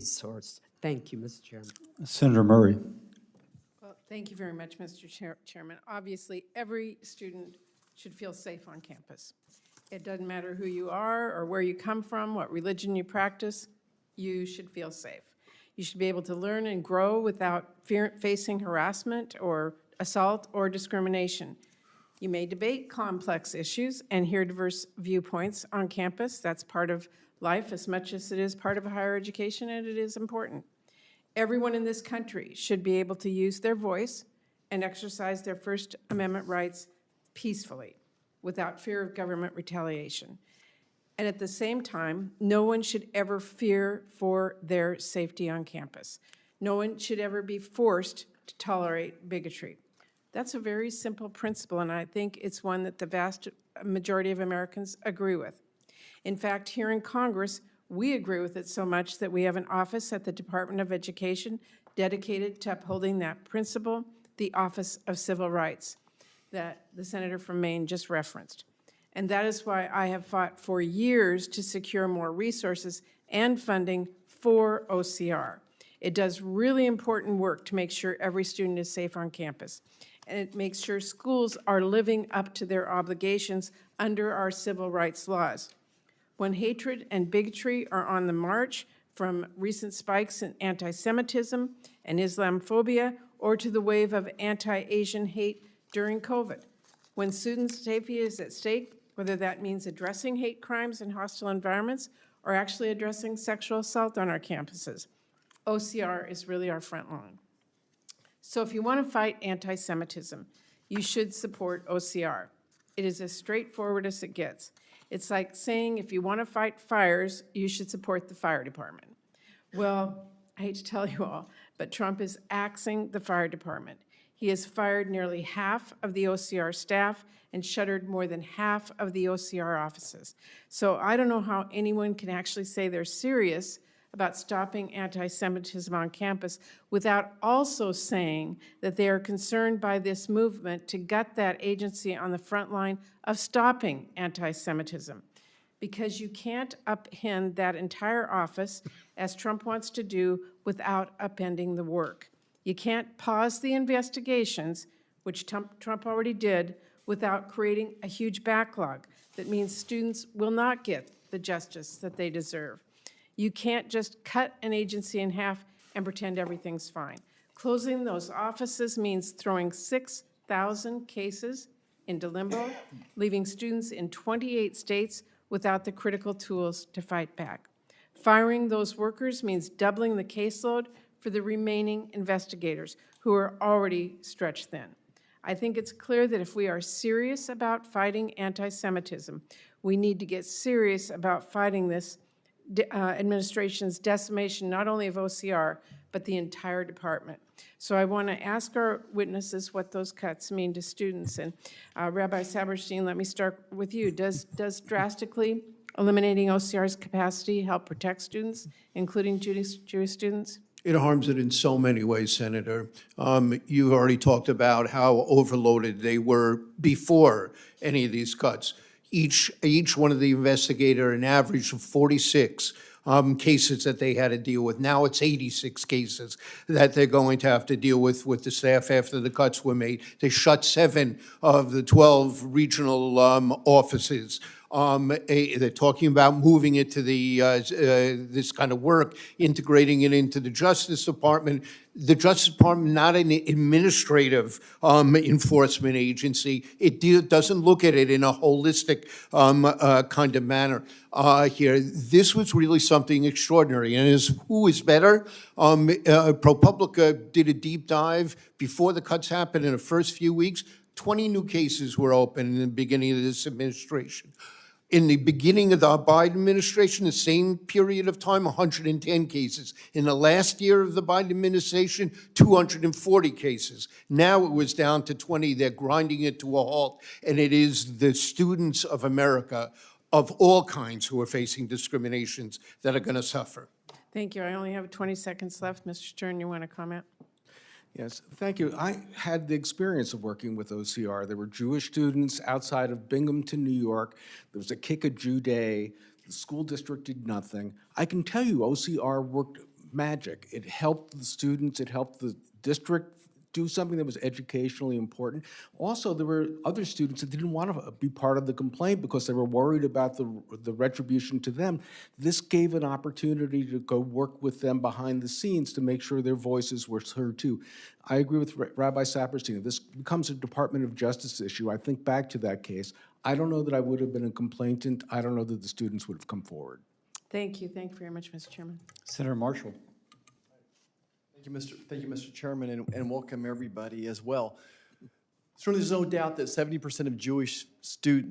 source. Thank you, Mr. Chairman. Senator Murray. Well, thank you very much, Mr. Chairman. Obviously, every student should feel safe on campus. It doesn't matter who you are or where you come from, what religion you practice, you should feel safe. You should be able to learn and grow without facing harassment or assault or discrimination. You may debate complex issues and hear diverse viewpoints on campus. That's part of life as much as it is part of higher education, and it is important. Everyone in this country should be able to use their voice and exercise their First Amendment rights peacefully, without fear of government retaliation. And at the same time, no one should ever fear for their safety on campus. No one should ever be forced to tolerate bigotry. That's a very simple principle, and I think it's one that the vast majority of Americans agree with. In fact, here in Congress, we agree with it so much that we have an office at the Department of Education dedicated to upholding that principle, the Office of Civil Rights, that the senator from Maine just referenced. And that is why I have fought for years to secure more resources and funding for OCR. It does really important work to make sure every student is safe on campus. And it makes sure schools are living up to their obligations under our civil rights laws. When hatred and bigotry are on the march, from recent spikes in anti-Semitism and Islamophobia, or to the wave of anti-Asian hate during COVID, when students' safety is at stake, whether that means addressing hate crimes in hostile environments or actually addressing sexual assault on our campuses, OCR is really our front line. So if you want to fight anti-Semitism, you should support OCR. It is as straightforward as it gets. It's like saying if you want to fight fires, you should support the fire department. Well, I hate to tell you all, but Trump is axing the fire department. He has fired nearly half of the OCR staff and shuttered more than half of the OCR offices. So I don't know how anyone can actually say they're serious about stopping anti-Semitism on campus without also saying that they are concerned by this movement to gut that agency on the front line of stopping anti-Semitism. Because you can't upend that entire office, as Trump wants to do, without upending the work. You can't pause the investigations, which Trump already did, without creating a huge backlog that means students will not get the justice that they deserve. You can't just cut an agency in half and pretend everything's fine. Closing those offices means throwing 6,000 cases into limbo, leaving students in 28 states without the critical tools to fight back. Firing those workers means doubling the caseload for the remaining investigators who are already stretched thin. I think it's clear that if we are serious about fighting anti-Semitism, we need to get serious about fighting this administration's decimation not only of OCR, but the entire department. So I want to ask our witnesses what those cuts mean to students. And Rabbi Saberstein, let me start with you. Does drastically eliminating OCR's capacity help protect students, including Jewish students? It harms it in so many ways, Senator. You already talked about how overloaded they were before any of these cuts. Each one of the investigator, an average of 46 cases that they had to deal with. Now it's 86 cases that they're going to have to deal with the staff after the cuts were made. They shut 7 of the 12 regional offices. They're talking about moving it to the this kind of work, integrating it into the Justice Department. The Justice Department, not an administrative enforcement agency. It doesn't look at it in a holistic kind of manner here. This was really something extraordinary. And who is better? ProPublica did a deep dive before the cuts happened in the first few weeks. 20 new cases were open in the beginning of this administration. In the beginning of the Biden administration, the same period of time, 110 cases. In the last year of the Biden administration, 240 cases. Now it was down to 20. They're grinding it to a halt. And it is the students of America of all kinds who are facing discriminations that are going to suffer. Thank you. I only have 20 seconds left. Mr. Stern, you want to comment? Yes, thank you. I had the experience of working with OCR. There were Jewish students outside of Binghamton, New York. There was a Kick a Jew Day. The school district did nothing. I can tell you OCR worked magic. It helped the students, it helped the district do something that was educationally important. Also, there were other students that didn't want to be part of the complaint because they were worried about the retribution to them. This gave an opportunity to go work with them behind the scenes to make sure their voices were heard too. I agree with Rabbi Saperstein. If this becomes a Department of Justice issue, I think back to that case. I don't know that I would have been a complainant. I don't know that the students would have come forward. Thank you. Thank you very much, Mr. Chairman. Senator Marshall. Thank you, Mr. Chairman, and welcome everybody as well. Certainly, there's no doubt that 70% of Jewish students